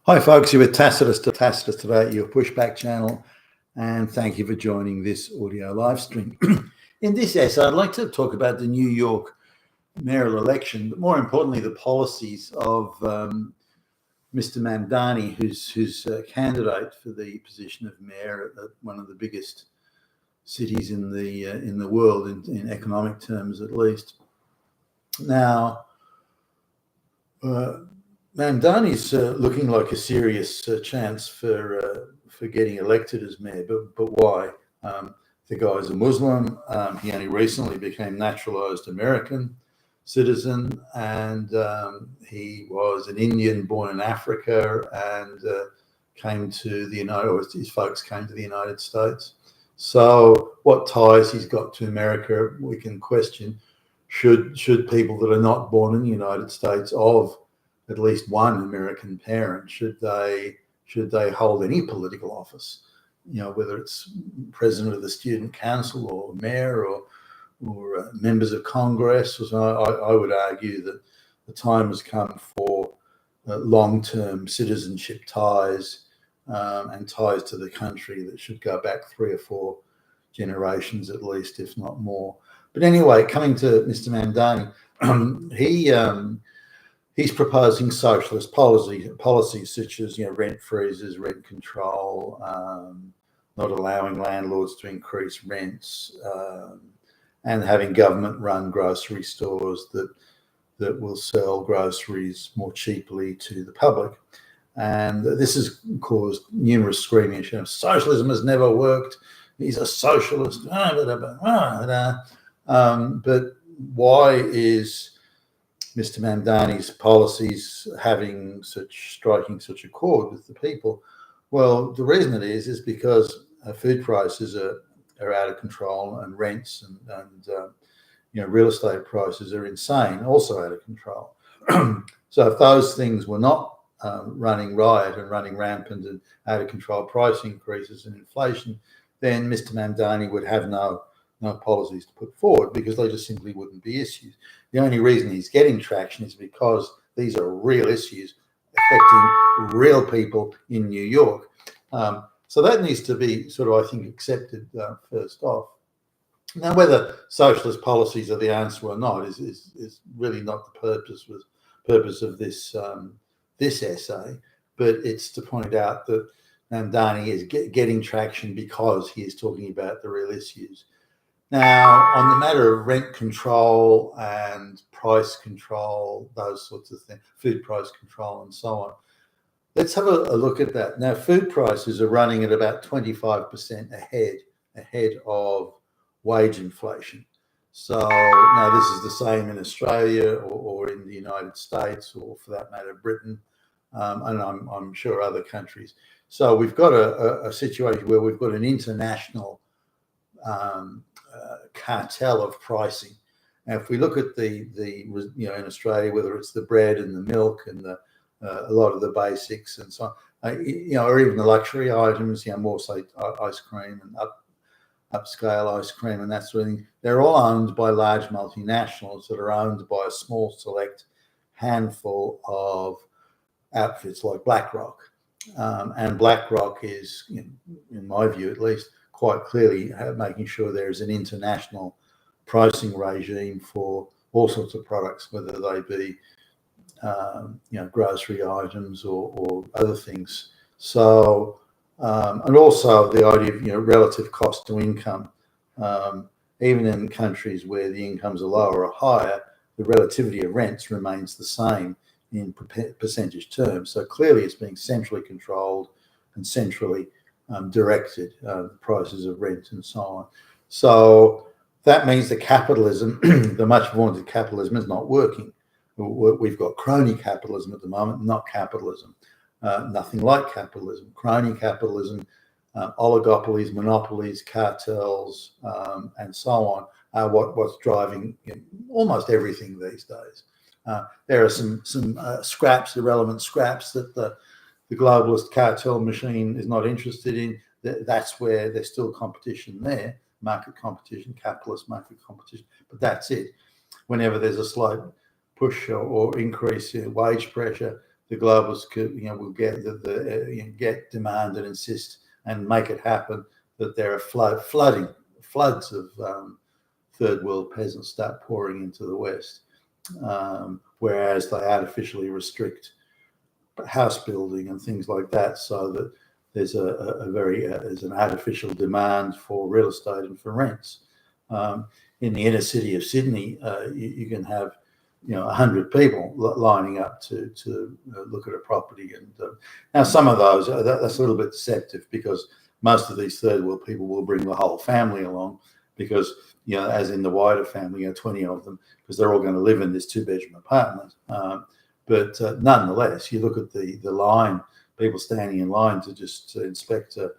Hi folks, you're with Tacitus today at your Pushback channel, and thank you for joining this audio live stream. In this essay, I'd like to talk about the New York mayoral election, but more importantly, the policies of Mr. Mamdani, who's a candidate for the position of mayor at one of the biggest cities in the world, in economic terms at least. Now, Mamdani's looking like a serious chance for getting elected as mayor, but why? The guy's a Muslim. He only recently became naturalized American citizen, and he was an Indian born in Africa and came to the his folks came to the United States. So what ties he's got to America, we can question. Should people that are not born in the United States of at least one American parent, should they hold any political office, whether it's president of the student council or mayor or members of Congress? I would argue that the time has come for long-term citizenship ties and ties to the country that should go back 3 or 4 generations at least, if not more. But anyway, coming to Mr. Mamdani, he's proposing socialist policies such as rent freezes, rent control, not allowing landlords to increase rents, and having government-run grocery stores that will sell groceries more cheaply to the public. And this has caused numerous screaming. Socialism has never worked. He's a socialist. But why is Mr. Mamdani's policies striking such a chord with the people? Well, the reason it is because food prices are out of control, and rents and real estate prices are insane, also out of control. So if those things were not running riot and running rampant and out of control price increases and inflation, then Mr. Mamdani would have no policies to put forward, because they just simply wouldn't be issues. The only reason he's getting traction is because these are real issues affecting real people in New York. So that needs to be I think, accepted first off. Now, whether socialist policies are the answer or not is really not the purpose of this essay, but it's to point out that Mamdani is getting traction because he is talking about the real issues. Now, on the matter of rent control and price control, those sorts of things, food price control and so on, let's have a look at that. Now, food prices are running at about 25% ahead of wage inflation. So now this is the same in Australia or in the United States, or for that matter, Britain, and I'm sure other countries. So we've got a situation where we've got an international cartel of pricing. Now, if we look at in Australia, whether it's the bread and the milk and a lot of the basics and so on, or even the luxury items, more say ice cream and upscale ice cream and that sort of thing, they're all owned by large multinationals that are owned by a small select handful of outfits like BlackRock. And BlackRock is, in my view at least, quite clearly making sure there is an international pricing regime for all sorts of products, whether they be grocery items or other things. So and also the idea of relative cost to income, even in countries where the incomes are lower or higher, the relativity of rents remains the same in percentage terms. So clearly it's being centrally controlled and centrally directed, the prices of rent and so on. So that means that capitalism, the much vaunted capitalism, is not working. We've got crony capitalism at the moment, not capitalism. Nothing like capitalism. Crony capitalism, oligopolies, monopolies, cartels, and so on are what's driving almost everything these days. There are some scraps, irrelevant scraps that the globalist cartel machine is not interested in. That's where there's still competition there, market competition, capitalist market competition, but that's it. Whenever there's a slight push or increase in wage pressure, the globalists could, will get get demand and insist and make it happen that there are floods of third world peasants start pouring into the West, whereas they artificially restrict house building and things like that, so that there's there's an artificial demand for real estate and for rents. In the inner city of Sydney, you can have 100 people lining up to look at a property, and now some of those that's a little bit deceptive, because most of these third world people will bring the whole family along, because as in the wider family, 20 of them, because they're all going to live in this 2-bedroom apartment. But nonetheless, you look at the line, people standing in line to just inspect a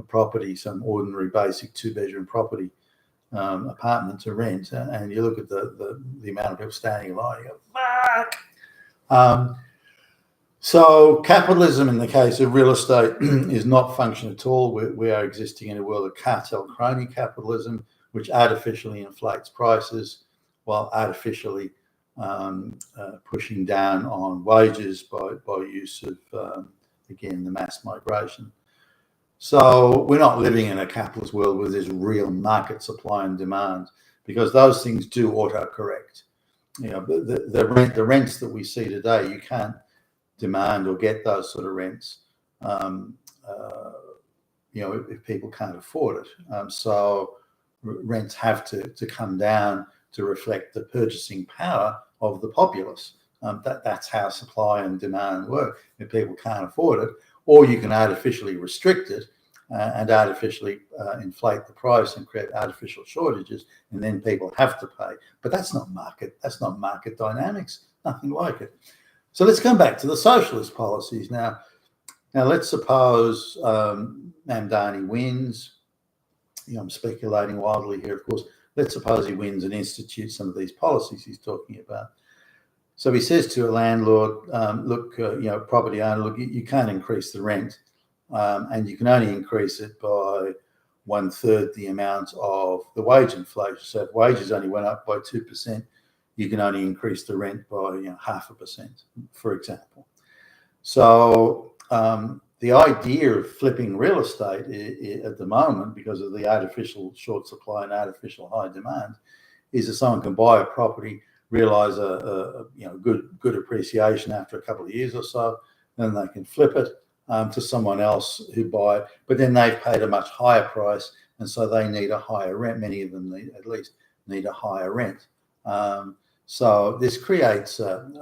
property, some ordinary basic 2-bedroom property, apartment to rent, and you look at the amount of people standing in line, you go, fuck. So capitalism, in the case of real estate, is not functioning at all. We are existing in a world of cartel crony capitalism, which artificially inflates prices while artificially pushing down on wages by use of, again, the mass migration. So we're not living in a capitalist world where there's real market supply and demand, because those things do autocorrect. The rents that we see today, you can't demand or get those sort of rents, if people can't afford it. So rents have to come down to reflect the purchasing power of the populace. That's how supply and demand work. If people can't afford it, or you can artificially restrict it and artificially inflate the price and create artificial shortages, and then people have to pay. But that's not market. That's not market dynamics. Nothing like it. So let's come back to the socialist policies now. Now let's suppose Mamdani wins. I'm speculating wildly here, of course. Let's suppose he wins and institutes some of these policies he's talking about. So he says to a landlord, look, property owner, look, you can't increase the rent, and you can only increase it by 1/3 the amount of the wage inflation. So if wages only went up by 2%, you can only increase the rent by 0.5%, for example. So the idea of flipping real estate at the moment, because of the artificial short supply and artificial high demand, is that someone can buy a property, realize a good appreciation after a couple of years or so, then they can flip it to someone else who buy it, but then they've paid a much higher price, and so they need a higher rent. Many of them need a higher rent. So this creates an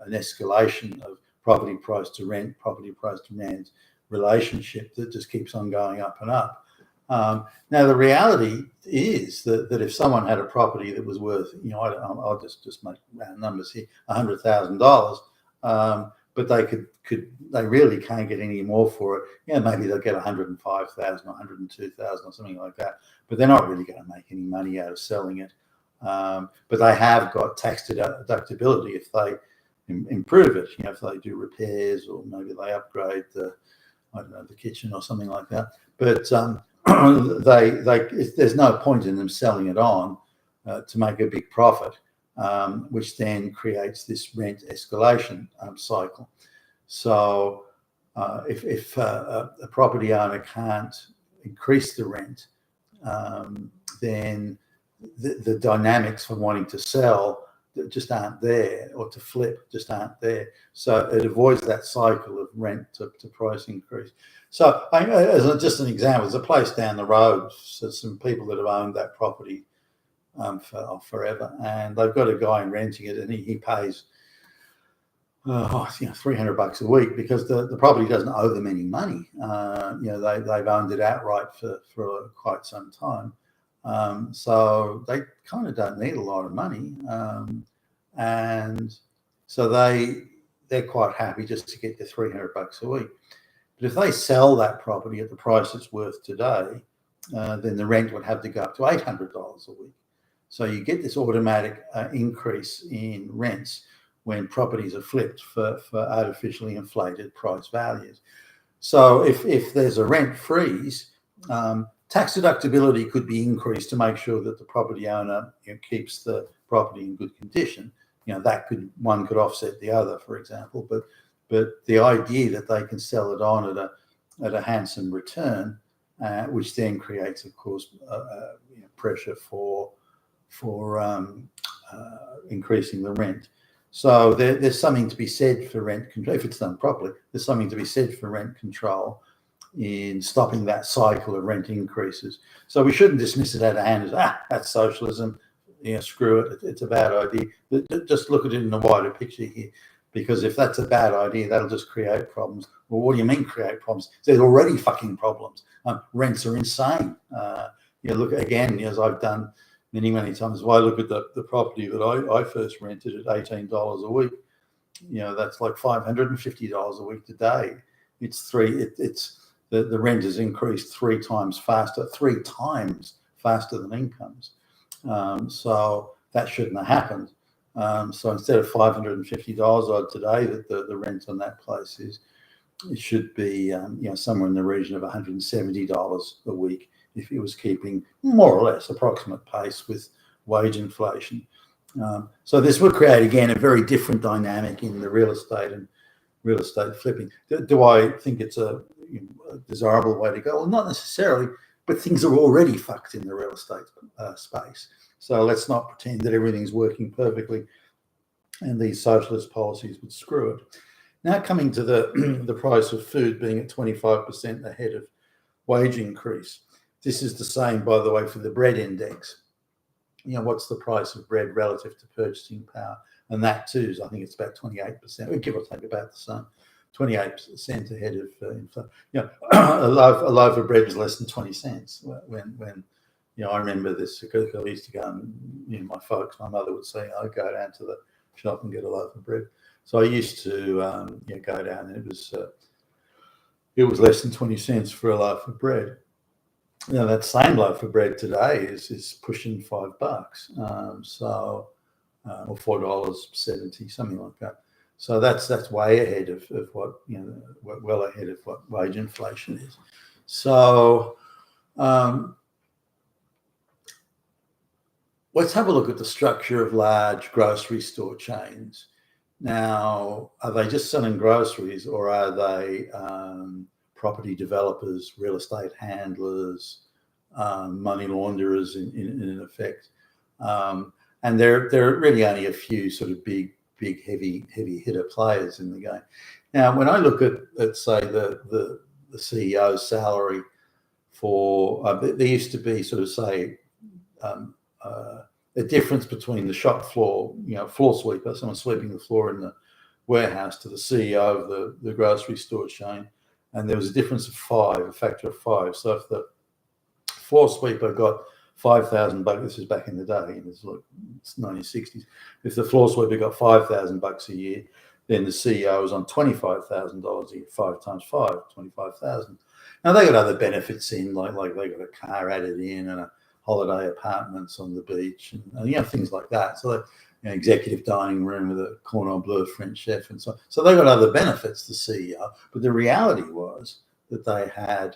escalation of property price to rent, property price to demand relationship that just keeps on going up and up. Now the reality is that if someone had a property that was worth, I'll just make round numbers here, $100,000, but they really can't get any more for it. Maybe they'll get 105,000 or 102,000 or something like that, but they're not really going to make any money out of selling it. But they have got tax deductibility if they improve it. If they do repairs, or maybe they upgrade the kitchen or something like that. But there's no point in them selling it on to make a big profit, which then creates this rent escalation cycle. So if a property owner can't increase the rent, then the dynamics for wanting to sell just aren't there, or to flip just aren't there. So it avoids that cycle of rent to price increase. So as just an example, there's a place down the road, so some people that have owned that property for forever, and they've got a guy renting it, and he pays $300 a week, because the property doesn't owe them any money. They've owned it outright for quite some time. So they kind of don't need a lot of money, and so they're quite happy just to get their $300 a week. But if they sell that property at the price it's worth today, then the rent would have to go up to $800 a week. So you get this automatic increase in rents when properties are flipped for artificially inflated price values. So if there's a rent freeze, tax deductibility could be increased to make sure that the property owner keeps the property in good condition. that one could offset the other, for example. But the idea that they can sell it on at a handsome return, which then creates, of course, pressure for increasing the rent. So there's something to be said for rent control. If it's done properly, there's something to be said for rent control in stopping that cycle of rent increases. So we shouldn't dismiss it out of hand as, that's socialism, screw it, it's a bad idea. But just look at it in the wider picture here, because if that's a bad idea, that'll just create problems. Well, what do you mean create problems? There's already fucking problems. Rents are insane. Look again, as I've done many times. If I look at the property that I first rented at $18 a week, that's like $550 a week today. The rent has increased three times faster than incomes. So that shouldn't have happened. So instead of $550 odd today, that the rent on that place it should be somewhere in the region of $170 a week if it was keeping more or less approximate pace with wage inflation. So this would create again a very different dynamic in the real estate and real estate flipping. Do I think it's a desirable way to go? Well, not necessarily, but things are already fucked in the real estate space. So let's not pretend that everything's working perfectly and these socialist policies would screw it. Now coming to the price of food being at 25% ahead of wage increase. This is the same, by the way, for the bread index. What's the price of bread relative to purchasing power? And that too is, I think it's about 28%, give or take about the same, 28% ahead of inflation. A loaf of bread was less than 20 cents when I remember this. I used to go and, my mother would say, I'd go down to the shop and get a loaf of bread. So I used to go down, and it was less than 20 cents for a loaf of bread. That same loaf of bread today is pushing $5, or $4.70, something like that. So that's way ahead of what well ahead of what wage inflation is. So let's have a look at the structure of large grocery store chains. Now, are they just selling groceries, or are they property developers, real estate handlers, money launderers in effect? And there are really only a few sort of big heavy hitter players in the game. Now, when I look at say the CEO's salary for there used to be sort of say a difference between the shop floor, floor sweeper, someone sweeping the floor in the warehouse, to the CEO of the grocery store chain. And there was a difference of a factor of 5. So if the floor sweeper got $5,000, this is back in the day, it's 1960s. If the floor sweeper got $5,000 a year, then the CEO was on $25,000 a year. 5 times 5, 25,000. Now they got other benefits in, like they got a car added in and a holiday apartments on the beach and things like that. So executive dining room with a cordon bleu French chef and so on. So they got other benefits, the CEO. But the reality was that they had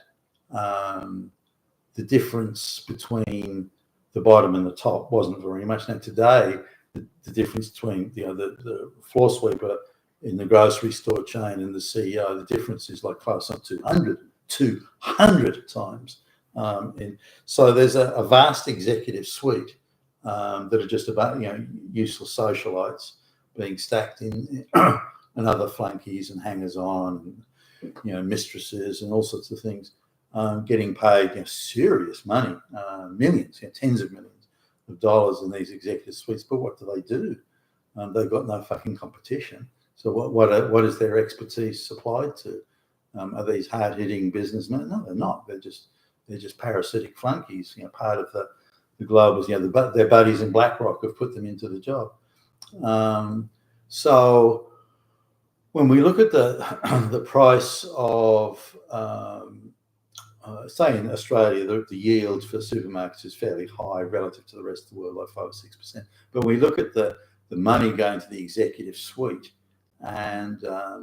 the difference between the bottom and the top wasn't very much. Now today, the difference between the floor sweeper in the grocery store chain and the CEO, the difference is like close up to 200 times. So there's a vast executive suite that are just about useless socialites being stacked in and other flunkies and hangers-on, mistresses and all sorts of things, getting paid serious money, millions, tens of millions of dollars in these executive suites. But what do? They've got no fucking competition. So what is their expertise supplied to? Are these hard-hitting businessmen? No, they're not. They're just parasitic flunkies. Part of the globals. Their buddies in BlackRock have put them into the job. So when we look at the price of say in Australia, the yield for supermarkets is fairly high relative to the rest of the world, like 5 or 6%. But when we look at the money going to the executive suite and the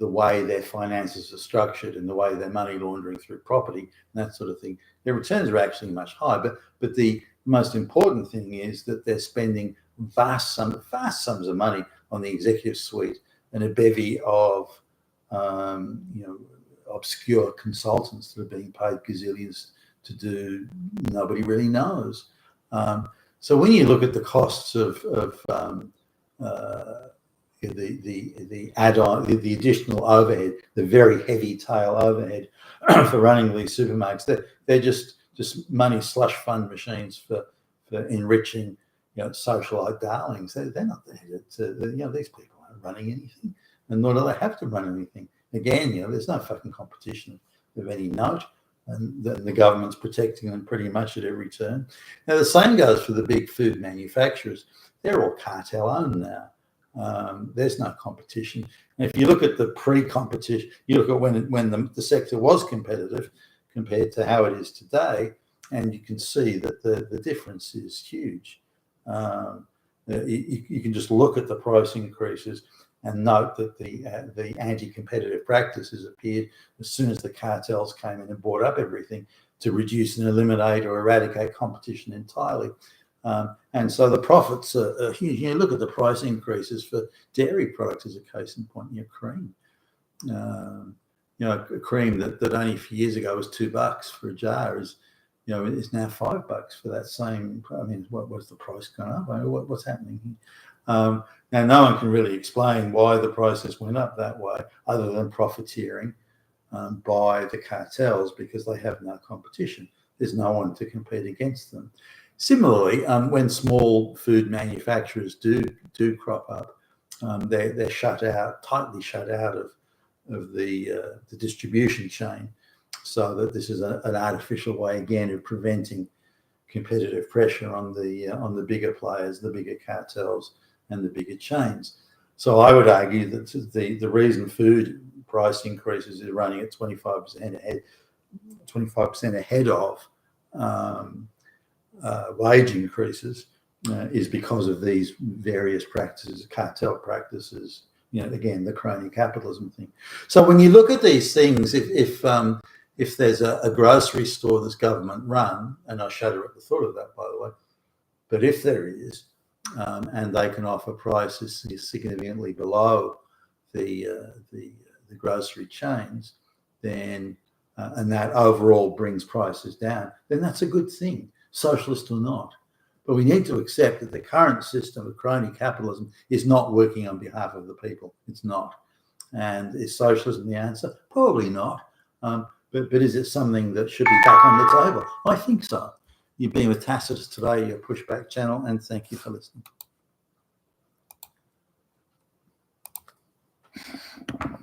way their finances are structured and the way they're money laundering through property and that sort of thing, their returns are actually much higher. But the The most important thing is that they're spending vast sums of money on the executive suite and a bevy of obscure consultants that are being paid gazillions to do nobody really knows. So when you look at the costs of the add-on, the additional overhead, the very heavy tail overhead for running these supermarkets, they're just money slush fund machines for enriching, socialite darlings. They're not there to, these people aren't running anything, and nor do they have to run anything. Again, there's no fucking competition of any note, and the government's protecting them pretty much at every turn. Now, the same goes for the big food manufacturers. They're all cartel owned now. There's no competition. And if you look at the pre-competition, you look at when the sector was competitive compared to how it is today, and you can see that the difference is huge. You can just look at the price increases and note that the anti-competitive practices appeared as soon as the cartels came in and bought up everything to reduce and eliminate or eradicate competition entirely. And so the profits are huge. Look at the price increases for dairy products as a case in point. Cream, a cream that only a few years ago was $2 for a jar is now $5 for that same. I mean, what's the price gone up? What's happening here? Now, no one can really explain why the prices went up that way, other than profiteering by the cartels, because they have no competition. There's no one to compete against them. Similarly, when small food manufacturers do crop up, they're tightly shut out of the distribution chain, so that this is an artificial way again of preventing competitive pressure on the bigger players, the bigger cartels, and the bigger chains. So I would argue that the reason food price increases is running at 25% ahead of wage increases is because of these various practices, cartel practices. Again, the crony capitalism thing. So when you look at these things, if there's a grocery store that's government run, and I shudder at the thought of that, by the way, but if there is, and they can offer prices significantly below the grocery chains, then and that overall brings prices down, then that's a good thing, socialist or not. But we need to accept that the current system of crony capitalism is not working on behalf of the people. It's not. And is socialism the answer? Probably not. But is it something that should be back on the table? I think so. You've been with Tacitus today, your Pushback channel, and thank you for listening.